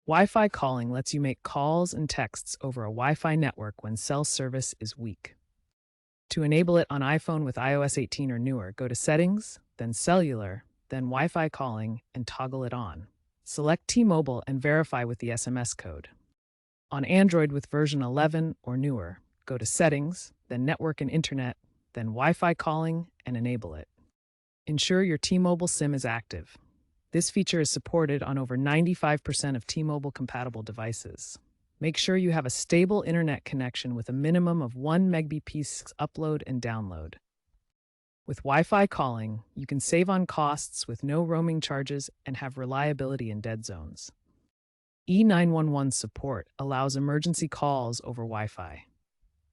Wi-Fi calling lets you make calls and texts over a Wi-Fi network when cell service is weak. To enable it on iPhone with iOS 18 or newer, go to Settings, then Cellular, then Wi-Fi calling, and toggle it on. Select T-Mobile and verify with the SMS code. On Android with version 11 or newer, go to Settings, then Network and Internet, then Wi-Fi calling, and enable it. Ensure your T-Mobile SIM is active. This feature is supported on over 95% of T-Mobile compatible devices. Make sure you have a stable internet connection with a minimum of 1 Mbps upload and download. With Wi-Fi calling, you can save on costs with no roaming charges and have reliability in dead zones. E911 support allows emergency calls over Wi-Fi.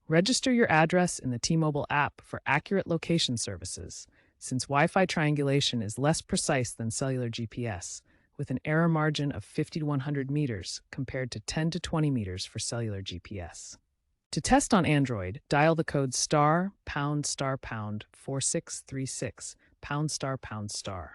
Register your address in the T-Mobile app for accurate location services, since Wi-Fi triangulation is less precise than cellular GPS, with an error margin of 50 to 100 meters compared to 10 to 20 meters for cellular GPS. To test on Android, dial the code ***4636 #***.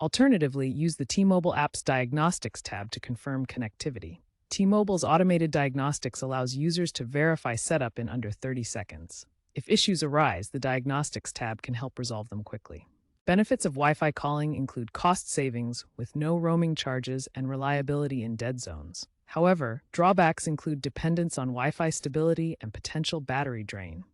Alternatively, use the T-Mobile app's Diagnostics tab to confirm connectivity. T-Mobile's automated diagnostics allows users to verify setup in under 30 seconds. If issues arise, the Diagnostics tab can help resolve them quickly. Benefits of Wi-Fi calling include cost savings with no roaming charges and reliability in dead zones. However, drawbacks include dependence on Wi-Fi stability and potential battery drain.